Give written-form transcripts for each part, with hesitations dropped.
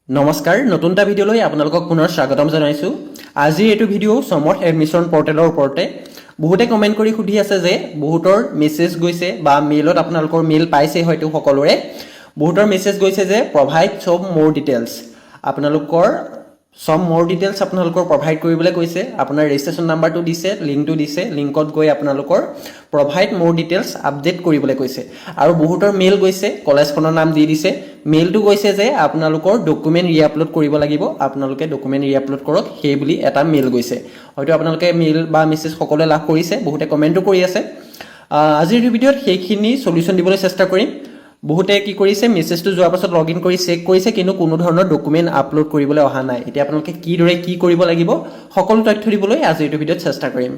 নমস্কাৰ নতুন এটা ভিডিঅ'লৈ আপোনালোকক পুনৰ স্বাগতম জনাইছোঁ। আজি এইটো ভিডিঅ' সমৰ্থ এডমিশ্যন পৰ্টেলৰ ওপৰতে। বহুতে কমেণ্ট কৰি সুধি আছে যে বহুতৰ মেছেজ গৈছে বা মেইলত আপোনালোকৰ মেইল পাইছে হয়তো সকলোৰে। বহুতৰ মেছেজ গৈছে যে প্ৰভাইড সব মোৰ ডিটেইলছ। আপোনালোকৰ সব মোৰ ডিটেইলছ আপোনালোকৰ প্ৰভাইড কৰিবলৈ কৈছে। আপোনাৰ ৰেজিষ্ট্ৰেশ্যন নাম্বাৰটো দিছে, লিংকটো দিছে, লিংকত গৈ আপোনালোকৰ প্ৰভাইড মোৰ ডিটেইলছ আপডেট কৰিবলৈ কৈছে। আৰু বহুতৰ মেইল গৈছে, কলেজখনৰ নাম দি দিছে। মেইলটো গৈছে যে আপোনালোকৰ ডকুমেণ্ট ৰিআপলোড কৰিব লাগিব, আপোনালোকে ডকুমেণ্ট ৰিআপলোড কৰক, সেই বুলি এটা মেইল গৈছে। হয়তো আপোনালোকে মেইল বা মেছেজ সকলোৱে লাভ কৰিছে, বহুতে কমেণ্টো কৰি আছে। আজিৰ ভিডিঅ'ত সেইখিনি সলিউশ্যন দিবলৈ চেষ্টা কৰিম। বহুতে কি কৰিছে, মেছেজটো যোৱাৰ পাছত লগ ইন কৰি চেক কৰিছে, কিন্তু কোনো ধৰণৰ ডকুমেণ্ট আপলোড কৰিবলৈ অহা নাই। এতিয়া আপোনালোকে কিদৰে কি কৰিব লাগিব সকলো তথ্য দিবলৈ আজি এইটো ভিডিঅ'ত চেষ্টা কৰিম।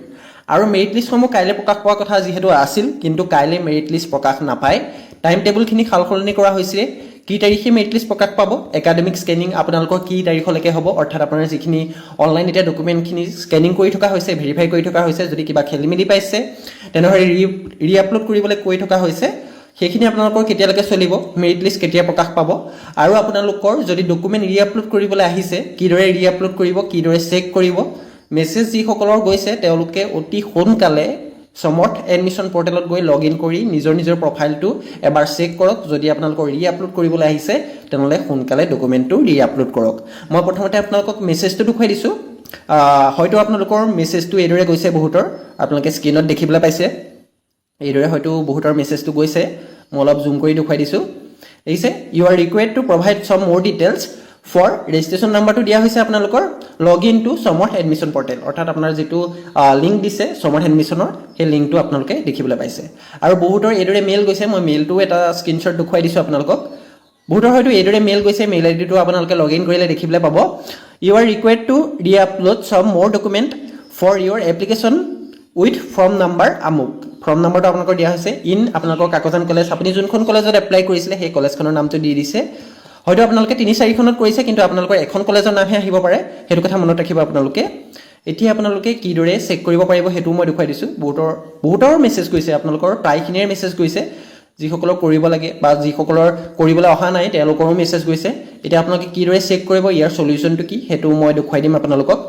আৰু মেৰিট লিষ্টসমূহ কাইলৈ প্ৰকাশ পোৱাৰ কথা যিহেতু আছিল, কিন্তু কাইলৈ মেৰিট লিষ্ট প্ৰকাশ নাপায়। টাইম টেবুলখিনি সাল সলনি কৰা হৈছিলে। কি তাৰিখে মেৰিট লিষ্ট প্ৰকাশ পাব, একাডেমিক স্কেনিং আপোনালোকৰ কি তাৰিখলৈকে হ'ব, অৰ্থাৎ আপোনাৰ যিখিনি অনলাইন এতিয়া ডকুমেণ্টখিনি স্কেনিং কৰি থকা হৈছে, ভেৰিফাই কৰি থকা হৈছে, যদি কিবা খেলি মেলি পাইছে তেনেহ'লে ৰিআপলোড কৰিবলৈ কৈ থকা হৈছে, সেইখিনি আপোনালোকৰ কেতিয়ালৈকে চলিব, মেৰিট লিষ্ট কেতিয়া প্ৰকাশ পাব, আৰু আপোনালোকৰ যদি ডকুমেণ্ট ৰিআপলোড কৰিবলৈ আহিছে কিদৰে ৰিআপলোড কৰিব, কিদৰে চেক কৰিব। মেছেজ যিসকলৰ গৈছে তেওঁলোকে অতি সোনকালে সমৰ্থ এডমিশ্যন পৰ্টেলত গৈ লগ ইন কৰি নিজৰ প্ৰফাইলটো এবাৰ চেক কৰক। যদি আপোনালোকৰ ৰিআপলোড কৰিবলৈ আহিছে তেনেহ'লে সোনকালে ডকুমেণ্টটো ৰিআপলোড কৰক। মই প্ৰথমতে আপোনালোকক মেছেজটো দেখুৱাই দিছোঁ। হয়তো আপোনালোকৰ মেছেজটো এইদৰে গৈছে, বহুতৰ আপোনালোকে স্ক্ৰীণত দেখিবলৈ পাইছে। এইদৰে হয়তো বহুতৰ মেছেজটো গৈছে, মই অলপ জুম কৰি দেখুৱাই দিছোঁ। দেখিছে, you are required to provide some more details for registration নাম্বাৰটো দিয়া হৈছে আপোনালোকৰ log in to Samarth admission portal, অৰ্থাৎ আপোনাৰ যিটো লিংক দিছে সমৰ্থ এডমিশ্যনৰ, সেই লিংকটো আপোনালোকে দেখিবলৈ পাইছে। আৰু বহুতৰ এইদৰে মেইল গৈছে, মই মেইলটো এটা স্ক্ৰীনশ্বট দেখুৱাই দিছোঁ আপোনালোকক। বহুতৰ হয়তো এইদৰে মেইল গৈছে, মেইল আইডিটো আপোনালোকে লগ ইন কৰিলে দেখিবলৈ পাব। You are required to reupload some more document for your application with form number আমুক। ফৰ্ম নাম্বাৰটো আপোনালোকৰ দিয়া হৈছে ইন আপোনালোকৰ কাকজান কলেজ, আপুনি যোনখন কলেজত এপ্লাই কৰিছিলে সেই কলেজখনৰ নামটো দি দিছে। হয়তো আপোনালোকে ৩-৪খনত কৰিছে, কিন্তু আপোনালোকৰ এখন কলেজৰ নামহে আহিব পাৰে, সেইটো কথা মনত ৰাখিব আপোনালোকে। এতিয়া আপোনালোকে কিদৰে চেক কৰিব পাৰিব সেইটো মই দেখুৱাই দিছোঁ। বহুতৰ মেছেজ গৈছে, আপোনালোকৰ প্ৰায়খিনিৰে মেছেজ গৈছে। যিসকলৰ কৰিব লাগে বা যিসকলৰ কৰিবলৈ অহা নাই তেওঁলোকৰো মেছেজ গৈছে। এতিয়া আপোনালোকে কিদৰে চেক কৰিব, ইয়াৰ চলিউশ্যনটো কি সেইটো মই দেখুৱাই দিম আপোনালোকক।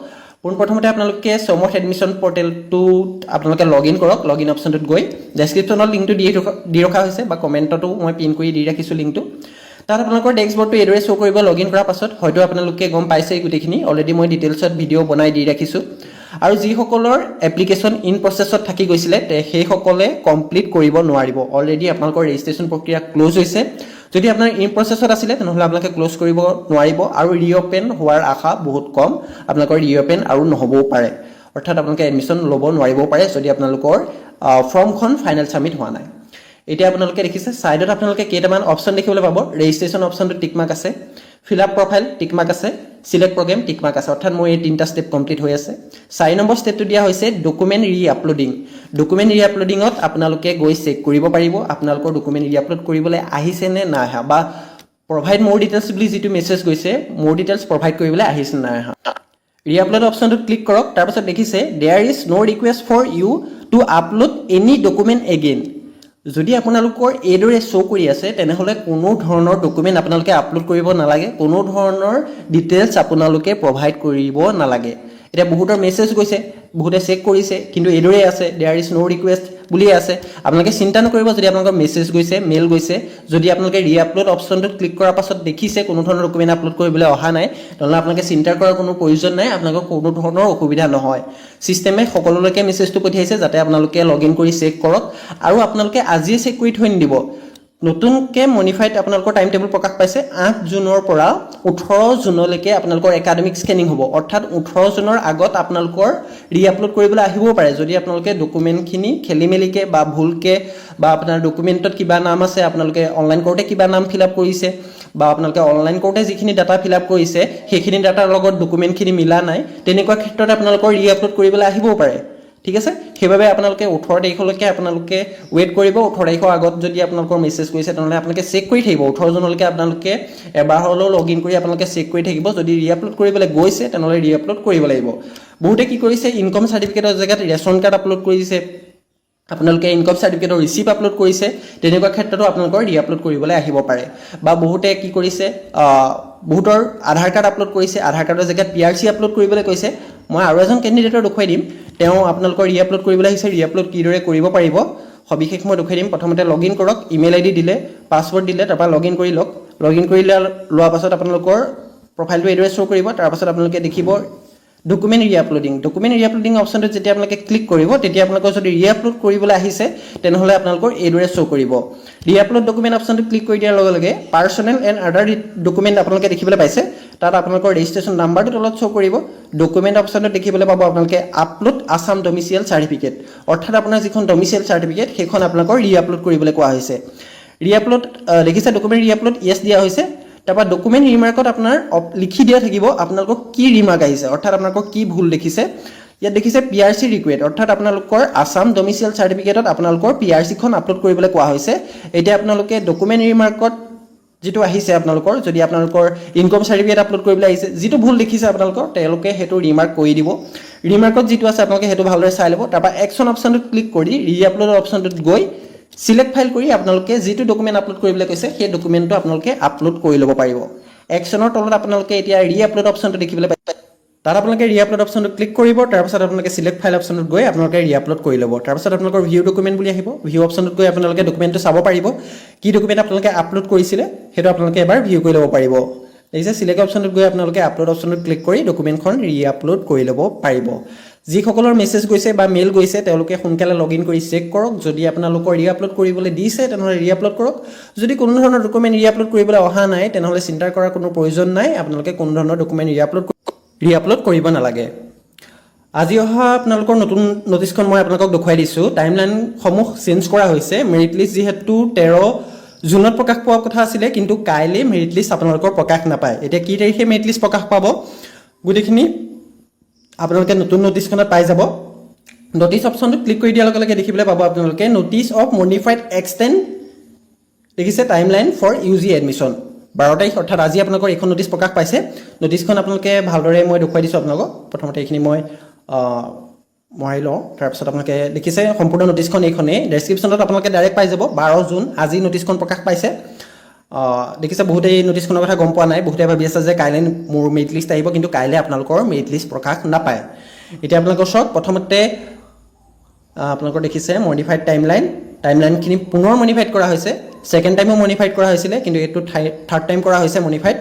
পোনপ্ৰথমতে আপোনালোকে সমৰ্থ এডমিশ্যন পৰ্টেলটোত আপোনালোকে লগ ইন কৰক। লগ ইন অপশ্যনটোত গৈ ডেছক্ৰিপশ্যনত লিংকটো দি ৰখা হৈছে বা কমেণ্টতো মই পিন কৰি দি ৰাখিছোঁ লিংকটো। তাত আপোনালোকৰ ডেস্কবৰ্ডটো এইদৰে শ্ব' কৰিব। লগ ইন কৰাৰ পাছত হয়তো আপোনালোকে গম পাইছে গোটেইখিনি, অলৰেডি মই ডিটেইলছত ভিডিঅ' বনাই দি ৰাখিছোঁ। আৰু যিসকলৰ এপ্লিকেশ্যন ইন প্ৰচেছত থাকি গৈছিলে সেইসকলে কমপ্লিট কৰিব নোৱাৰিব। অলৰেডি আপোনালোকৰ ৰেজিষ্ট্ৰেশ্যন প্ৰক্ৰিয়া ক্ল'জ হৈছে। যদি আপোনাৰ ইন প্ৰচেছত আছিলে তেনেহ'লে আপোনালোকে ক্ল'জ কৰিব নোৱাৰিব, আৰু ৰিঅ'পেন হোৱাৰ আশা বহুত কম। আপোনালোকৰ ৰিঅ'পেন আৰু নহ'বও পাৰে, অৰ্থাৎ আপোনালোকে এডমিশ্যন ল'ব নোৱাৰিবও পাৰে যদি আপোনালোকৰ ফৰ্মখন ফাইনেল ছাবমিট হোৱা নাই। এতিয়া আপোনালোকে দেখিছে ছাইডত আপোনালোকে কেইটামান অপশ্যন দেখিবলৈ পাব। ৰেজিষ্ট্ৰেশ্যন অপশ্যনটো টিকমাৰ্ক আছে, ফিল আপ প্ৰফাইল টিকমাৰ্ক আছে, চিলেক্ট প্ৰগ্ৰেম টিকমাৰ্ক আছে, অৰ্থাৎ মোৰ এই 3টা ষ্টেপ কমপ্লিট হৈ আছে। 4 নম্বৰ ষ্টেপটো দিয়া হৈছে ডকুমেণ্ট ৰিআপলোডিং। ডকুমেণ্ট ৰিআপলোডিঙত আপোনালোকে গৈ চেক কৰিব পাৰিব আপোনালোকৰ ডকুমেণ্ট ৰিআপলোড কৰিবলৈ আহিছে নে নাই অহা, বা প্ৰভাইড মোৰ ডিটেইলছ বুলি যিটো মেছেজ গৈছে মোৰ ডিটেইলছ প্ৰভাইড কৰিবলৈ আহিছে নে নাই অহা। ৰিআপলোড অপশ্যনটোত ক্লিক কৰক। তাৰপাছত দেখিছে there is no' request for you to upload any document again. যদি আপোনালোকৰ এইদৰে শ্ব' কৰি আছে তেনেহ'লে কোনো ধৰণৰ ডকুমেণ্ট আপোনালোকে আপলোড কৰিব নালাগে, কোনো ধৰণৰ ডিটেইলছ আপোনালোকে প্ৰভাইড কৰিব নালাগে। এতিয়া বহুতৰ মেছেজ গৈছে, বহুতে চেক কৰিছে, কিন্তু এইদৰে আছে দেয়াৰ ইজ ন' ৰিকুৱেষ্ট বুলিয়ে আছে। আপোনালোকে চিন্তা নকৰিব যদি আপোনালোকৰ মেছেজ গৈছে, মেইল গৈছে। যদি আপোনালোকে ৰিআপলোড অপশ্যনটোত ক্লিক কৰাৰ পাছত দেখিছে কোনো ধৰণৰ ডকুমেণ্ট আপলোড কৰিবলৈ অহা নাই, তেনেহ'লে আপোনালোকে চিন্তা কৰাৰ কোনো প্ৰয়োজন নাই, আপোনালোকৰ কোনো ধৰণৰ অসুবিধা নহয়। ছিষ্টেমে সকলোলৈকে মেছেজটো পঠিয়াইছে যাতে আপোনালোকে লগ ইন কৰি চেক কৰক, আৰু আপোনালোকে আজিয়ে চেক কৰি থৈ নিদিব। নতুনকৈ মডিফাইড আপোনালোকৰ টাইম টেবুল প্ৰকাশ পাইছে। 8 জুনৰ পৰা 18 জুনলৈকে আপোনালোকৰ একাডেমিক স্কেনিং হ'ব, অৰ্থাৎ 18 জুনৰ আগত আপোনালোকৰ ৰিআপলোড কৰিবলৈ আহিবও পাৰে। যদি আপোনালোকে ডকুমেণ্টখিনি খেলি মেলিকৈ বা ভুলকৈ, বা আপোনাৰ ডকুমেণ্টত কিবা নাম আছে আপোনালোকে অনলাইন কৰোঁতে কিবা নাম ফিল আপ কৰিছে, বা আপোনালোকে অনলাইন কৰোঁতে যিখিনি ডাটা ফিল আপ কৰিছে সেইখিনি ডাটাৰ লগত ডকুমেণ্টখিনি মিলা নাই, তেনেকুৱা ক্ষেত্ৰত আপোনালোকৰ ৰিআপলোড কৰিবলৈ আহিবও পাৰে। ঠিক আছে, সেইবাবে আপোনালোকে 18 তাৰিখলৈকে আপোনালোকে ৱেইট কৰিব। 18 তাৰিখৰ আগত যদি আপোনালোকৰ মেছেজ কৰিছে তেনেহ'লে আপোনালোকে চেক কৰি থাকিব। 18 জুনলৈকে আপোনালোকে এবাৰ হ'লেও লগ ইন কৰি আপোনালোকে চেক কৰি থাকিব। যদি ৰিআপলোড কৰিবলৈ গৈছে তেনেহ'লে ৰিআপলোড কৰিব লাগিব। বহুতে কি কৰিছে, ইনকম চাৰ্টিফিকেটৰ জেগাত ৰেচন কাৰ্ড আপলোড কৰিছে, আপোনালোকে ইনকম সাৰ্টিফিকেটৰ ৰিচিপ্ট আপলোড কৰিছে, তেনেকুৱা ক্ষেত্ৰতো আপোনালোকৰ ৰিআপলোড কৰিবলৈ আহিব পাৰে। বা বহুতে কি কৰিছে বহুতৰ আধাৰ কাৰ্ড আপলোড কৰিছে, আধাৰ কাৰ্ডৰ জেগাত PRC আপলোড কৰিবলৈ কৈছে। মই আৰু এজন কেণ্ডিডেটৰ দেখুৱাই দিম, তেওঁ আপোনালোকৰ ৰি-আপলোড কৰিবলৈ আহিছে, ৰি-আপলোড কিদৰে কৰিব পাৰিব সবিশেষ মই দেখুৱাই দিম। প্ৰথমতে লগ ইন কৰক, ইমেইল ID দিলে, পাছৱৰ্ড দিলে, তাৰপৰা লগ ইন কৰি লওক। লগ ইন কৰি লোৱাৰ পাছত আপোনালোকৰ প্ৰফাইলটো এইদৰে শ্ব' কৰিব। তাৰপাছত আপোনালোকে দেখিব ডকুমেণ্ট ৰি-আপলোডিং। ডকুমেণ্ট ৰি-আপলোডিং অপশ্যনটোত যেতিয়া আপোনালোকে ক্লিক কৰিব, তেতিয়া আপোনালোকৰ যদি ৰি-আপলোড কৰিবলৈ আহিছে তেনেহ'লে আপোনালোকৰ এইদৰে শ্ব' কৰিব। ৰি-আপলোড ডকুমেণ্ট অপশ্যনটো ক্লিক কৰি দিয়াৰ লগে লগে পাৰ্চনেল এণ্ড আদাৰ ডকুমেণ্ট আপোনালোকে দেখিবলৈ পাইছে। তাত আপোনালোকৰ ৰেজিষ্ট্ৰেশ্যন নাম্বাৰটো তলত শ্ব' কৰিব। ডকুমেণ্ট অপশ্যনটোত দেখিবলৈ পাব আপোনালোকে আপলোড আছাম ডমিচিয়েল চাৰ্টিফিকেট, অৰ্থাৎ আপোনাৰ যিখন ডমিচিয়েল চাৰ্টিফিকেট সেইখন আপোনালোকৰ ৰি-আপলোড কৰিবলৈ কোৱা হৈছে। ৰি-আপলোড দেখিছে, ডকুমেণ্ট ৰি-আপলোড য়েছ দিয়া হৈছে। তাৰপৰা ডকুমেণ্ট ৰিমাৰ্কত আপোনাৰ লিখি দিয়া থাকিব আপোনালোকৰ কি ৰিমাৰ্ক আহিছে, অৰ্থাৎ আপোনালোকৰ কি ভুল দেখিছে। ইয়াত দেখিছে PRC ৰিকুৱেড, অৰ্থাৎ আপোনালোকৰ আছাম ডমিচিয়েল চাৰ্টিফিকেটত আপোনালোকৰ PRCখন আপলোড কৰিবলৈ কোৱা হৈছে। এতিয়া আপোনালোকে ডকুমেণ্ট ৰিমাৰ্কত যিটো আহিছে আপোনালোকৰ, যদি আপোনালোকৰ ইনকম চাৰ্টিফিকেট আপলোড কৰিবলৈ আহিছে, যিটো ভুল দেখিছে আপোনালোকৰ তেওঁলোকে সেইটো ৰিমাৰ্ক কৰি দিব। ৰিমাৰ্কত যিটো আছে আপোনালোকে সেইটো ভালদৰে চাই ল'ব। তাৰপৰা একশ্যন অপশ্যনটোত ক্লিক কৰি ৰি-আপলোডৰ অপশ্যনটোত গৈ চিলেক্ট ফাইল কৰি আপোনালোকে যিটো ডকুমেণ্ট আপলোড কৰিবলৈ কৈছে সেই ডকুমেণ্টটো আপোনালোকে আপলোড কৰি ল'ব পাৰিব। একশ্যনৰ তলত আপোনালোকে এতিয়া ৰি-আপলোড অপশ্যনটো দেখিবলৈ পাইছে। তাত আপোনালোকে ৰি-আপলোড অপশ্যনটো ক্লিক কৰিব। তাৰপাছত আপোনালোকে চিলেক্ট ফাইল অপশ্যনটোত গৈ আপোনালোকে ৰি-আপলোড কৰি ল'ব। তাৰপাছত আপোনালোকৰ ভিউ ডকুমেণ্ট বুলি আহিব। ভিউ অপশ্যনটোত গৈ আপোনালোকে ডকুমেণ্টটো চাব পাৰিব, কি ডকুমেণ্ট আপোনালোকে আপলোড কৰিছিলে সেইটো আপোনালোকে এবাৰ ভিউ কৰি ল'ব পাৰিব। দেখিছে, চিলেক্ট অপশ্যনটোত গৈ আপোনালোকে আপলোড অপশ্যনটোত ক্লিক কৰি ডকুমেণ্টখন ৰি-আপলোড কৰি ল'ব পাৰিব। যিসকলৰ মেছেজ গৈছে বা মেইল গৈছে তেওঁলোকে সোনকালে লগ ইন কৰি চেক কৰক। যদি আপোনালোকৰ ৰি-আপলোড কৰিবলৈ দিছে তেনেহ'লে ৰি-আপলোড কৰক। যদি কোনো ধৰণৰ ডকুমেণ্ট ৰি-আপলোড কৰিবলৈ অহা নাই তেনেহ'লে চিন্তা কৰাৰ কোনো প্ৰয়োজন নাই, আপোনালোকে কোনো ধৰণৰ ডকুমেণ্ট ৰি-আপলোড কৰিব নালাগে। আজি অহা আপোনালোকৰ নতুন নটিছখন মই আপোনালোকক দেখুৱাই দিছোঁ। টাইমলাইনসমূহ চেঞ্জ কৰা হৈছে। মেৰিট লিষ্ট যিহেতু 13 জুনত প্ৰকাশ পোৱাৰ কথা আছিলে, কিন্তু কাইলৈ মেৰিট লিষ্ট আপোনালোকৰ প্ৰকাশ নাপায়। এতিয়া কি তাৰিখে মেৰিট লিষ্ট প্ৰকাশ পাব গোটেইখিনি আপোনালোকে নতুন নটিছখনত পাই যাব। নটিছ অপশ্যনটো ক্লিক কৰি দিয়াৰ লগে লগে দেখিবলৈ পাব আপোনালোকে নটিছ অফ মডিফাইড এক্সটেণ্ড দেখিছে টাইমলাইন ফৰ UG এডমিশ্যন 12 তাৰিখ, অৰ্থাৎ আজি আপোনালোকৰ এইখন নটিছ প্ৰকাশ পাইছে। নটিছখন আপোনালোকে ভালদৰে মই দেখুৱাই দিছোঁ আপোনালোকক। প্ৰথমতে এইখিনি মই মৰাই লওঁ। তাৰপিছত আপোনালোকে দেখিছে সম্পূৰ্ণ নটিছখন এইখনেই। ডেছক্ৰিপশ্যনত আপোনালোকে ডাইৰেক্ট পাই যাব। 12 জুন আজি নটিছখন প্ৰকাশ পাইছে। দেখিছে বহুতে এই নটিছখনৰ কথা গম পোৱা নাই, বহুতে ভাবি আছে যে কাইলৈ মোৰ মেৰিট লিষ্ট আহিব, কিন্তু কাইলৈ আপোনালোকৰ মেৰিট লিষ্ট প্ৰকাশ নাপায়। এতিয়া আপোনালোকৰ চাওক, প্ৰথমতে আপোনালোকৰ দেখিছে মডিফাইড টাইমলাইনখিনি পুনৰ মডিফাইড কৰা হৈছে। ছেকেণ্ড টাইমো মডিফাইড কৰা হৈছিলে, কিন্তু এইটো থাৰ্ড টাইম কৰা হৈছে মডিফাইড।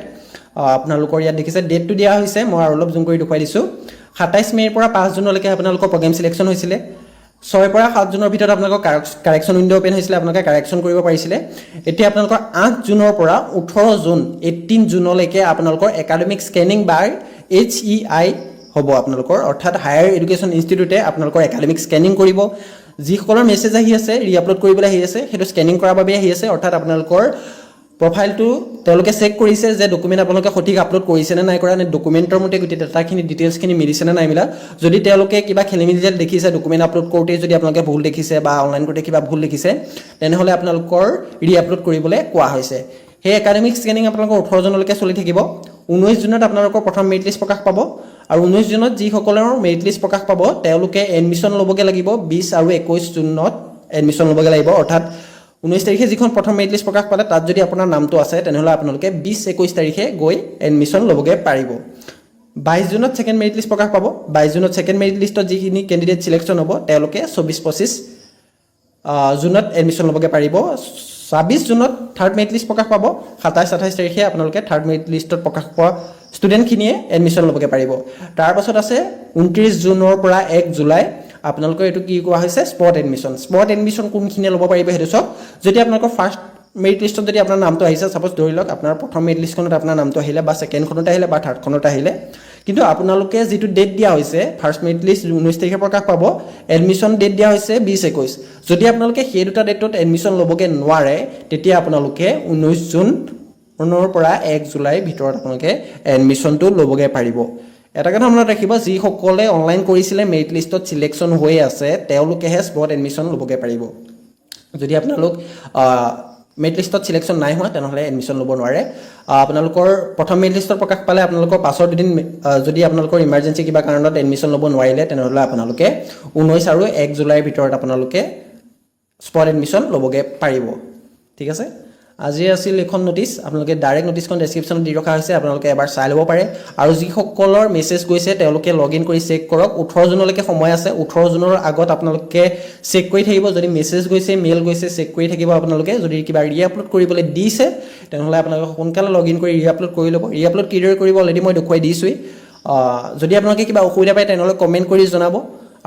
আপোনালোকৰ ইয়াত দেখিছে ডেটটো দিয়া হৈছে, মই আৰু অলপ জুম কৰি দেখুৱাই দিছোঁ। 27 মে'ৰ পৰা 5 জুনলৈকে আপোনালোকৰ প্ৰগ্ৰেম ছিলেকশ্যন হৈছিলে। 6 পৰা 7 জুনৰ ভিতৰত আপোনালোকৰ কাৰেকশ্যন উইণ্ড' অ'পেন হৈছিলে, আপোনালোকে কাৰেকশ্যন কৰিব পাৰিছিলে। এতিয়া আপোনালোকৰ 8 জুনৰ পৰা 18 জুনলৈকে আপোনালোকৰ একাডেমিক স্কেনিং বাই HEI হ'ব আপোনালোকৰ, অৰ্থাৎ হায়াৰ এডুকেশ্যন ইনষ্টিটিউটে আপোনালোকৰ একাডেমিক স্কেনিং কৰিব। যিসকলৰ মেছেজ আহি আছে ৰি-আপলোড কৰিবলৈ আহি আছে সেইটো স্কেনিং কৰাৰ বাবে আহি আছে, অৰ্থাৎ আপোনালোকৰ প্ৰফাইলটো তেওঁলোকে চেক কৰিছে যে ডকুমেণ্ট আপোনালোকে সঠিক আপলোড কৰিছে নে নাই কৰা, নে ডকুমেণ্টৰ মতে গোটেই ডাটাখিনি ডিটেইলছখিনি মিলিছে নে নাই মিলা। যদি তেওঁলোকে কিবা খেলিমেলি দেখিছে ডকুমেণ্ট আপলোড কৰোঁতে, যদি আপোনালোকে ভুল দেখিছে বা অনলাইন কৰোঁতে কিবা ভুল দেখিছে তেনেহ'লে আপোনালোকৰ ৰি-আপলোড কৰিবলৈ কোৱা হৈছে। সেই একাডেমিক স্কেনিং আপোনালোকৰ 18 জুনলৈকে চলি থাকিব। 19 জুনত আপোনালোকৰ প্ৰথম মেৰিট লিষ্ট প্ৰকাশ পাব, আৰু 19 জুনত যিসকলৰ মেৰিট লিষ্ট প্ৰকাশ পাব তেওঁলোকে এডমিশ্যন ল'বগৈ লাগিব। 20 আৰু 21 জুনত এডমিশ্যন ল'বগৈ লাগিব, অৰ্থাৎ 19 তাৰিখে যিখন প্ৰথম মেৰিট লিষ্ট প্ৰকাশ পালে তাত যদি আপোনাৰ নামটো আছে তেনেহ'লে আপোনালোকে 20-21 তাৰিখে গৈ এডমিশ্যন ল'বগৈ পাৰিব। 22 জুনত ছেকেণ্ড মেৰিট লিষ্ট প্ৰকাশ পাব। 22 জুনত ছেকেণ্ড মেৰিট লিষ্টত যিখিনি কেণ্ডিডেট ছিলেকশ্যন হ'ব তেওঁলোকে 24-25 জুনত এডমিশ্যন ল'বগৈ পাৰিব। 26 জুনত থাৰ্ড মেৰিট লিষ্ট প্ৰকাশ পাব। 27-28 তাৰিখে আপোনালোকে থাৰ্ড মেৰিট লিষ্টত প্ৰকাশ পোৱা ষ্টুডেণ্টখিনিয়ে এডমিশ্যন ল'বগৈ পাৰিব। তাৰপাছত আছে 29 জুনৰ পৰা 1 জুলাই আপোনালোকৰ এইটো কি কোৱা হৈছে স্পট এডমিশ্যন। স্পট এডমিশ্যন কোনখিনিয়ে ল'ব পাৰিব সেইটো চাওক। যদি আপোনালোকৰ ফাৰ্ষ্ট মেৰিট লিষ্টত যদি আপোনাৰ নামটো আহিছে, ছাপ'জ ধৰি লওক আপোনাৰ প্ৰথম মেৰিট লিষ্টখনত আপোনাৰ নামটো আহিলে বা ছেকেণ্ডখনত আহিলে বা থাৰ্ডখনত আহিলে, কিন্তু আপোনালোকে যিটো ডেট দিয়া হৈছে ফাৰ্ষ্ট মেৰিট লিষ্ট 19 তাৰিখে প্ৰকাশ পাব, এডমিশ্যন ডেট দিয়া হৈছে 20-21। যদি আপোনালোকে সেই দুটা ডেটত এডমিশ্যন ল'বগৈ নোৱাৰে তেতিয়া আপোনালোকে 19 জুনৰ পৰা 1 জুলাইৰ ভিতৰত আপোনালোকে এডমিশ্যনটো ল'বগৈ পাৰিব। এটা কথা মনত ৰাখিব, যিসকলে অনলাইন কৰিছিলে মেৰিট লিষ্টত ছিলেকশ্যন হৈ আছে তেওঁলোকেহে স্পট এডমিশ্যন ল'বগৈ পাৰিব। যদি আপোনালোক মেৰিট লিষ্টত ছিলেকশ্যন নাই হোৱা তেনেহ'লে এডমিশ্যন ল'ব নোৱাৰে। আপোনালোকৰ প্ৰথম মেৰিট লিষ্টত প্ৰকাশ পালে আপোনালোকৰ পাছৰ দুদিন যদি আপোনালোকৰ ইমাৰ্জেঞ্চি কিবা কাৰণত এডমিশ্যন ল'ব নোৱাৰিলে তেনেহ'লে আপোনালোকে 19 আৰু 1 জুলাইৰ ভিতৰত আপোনালোকে স্পট এডমিশ্যন ল'বগৈ পাৰিব। ঠিক আছে, আজি আছিল এখন নোটিছ আপোনালোকে ডাইৰেক্ট নোটিছখন ডেছক্ৰিপশ্যনত দি ৰখা হৈছে আপোনালোকে এবাৰ চাই ল'ব পাৰে আৰু যিসকলৰ মেছেজ গৈছে তেওঁলোকে লগইন কৰি চেক কৰক 18 জুনলৈকে সময় আছে 18 জুনৰ আগত আপোনালোকে চেক কৰি থাকিব যদি মেছেজ গৈছে মেইল গৈছে চেক কৰি থাকিব আপোনালোকে যদি কিবা ৰিআপলোড কৰিবলৈ দিছে তেনেহ'লে আপোনালোকে সোনকালে লগইন কৰি ৰিআপলোড কৰি ল'ব ৰিআপলোড কিদৰে কৰিব অলৰেডি মই দেখুৱাই দিছোঁৱেই যদি আপোনালোকে কিবা অসুবিধা পায় তেনেহ'লে কমেণ্ট কৰি জনাব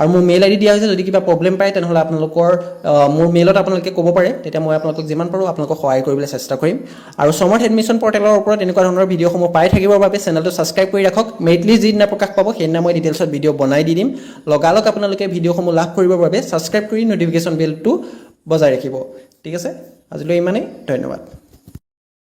আৰু মোৰ মেইল আইডি দিয়া হৈছে যদি কিবা প্ৰব্লেম পায় তেনেহ'লে আপোনালোকৰ মোৰ মেইলত আপোনালোকে ক'ব পাৰে তেতিয়া মই আপোনালোকক যিমান পাৰোঁ আপোনালোকক সহায় কৰিবলৈ চেষ্টা কৰিম আৰু সমৰ্থ এডমিশ্যন পৰ্টেলৰ ওপৰত এনেকুৱা ধৰণৰ ভিডিঅ'সমূহ পাই থাকিবৰ বাবে চেনেলটো ছাবস্ক্ৰাইব কৰি ৰাখক মেইটলি যিদিনা প্ৰকাশ পাব সেইদিনা মই ডিটেইলছত ভিডিঅ' বনাই দি দিম লগালগ আপোনালোকে ভিডিঅ'সমূহ লাভ কৰিবৰ বাবে ছাবস্ক্ৰাইব কৰি ন'টিফিকেশ্যন বেলটো বজাই ৰাখিব ঠিক আছে আজিলৈ ইমানেই ধন্যবাদ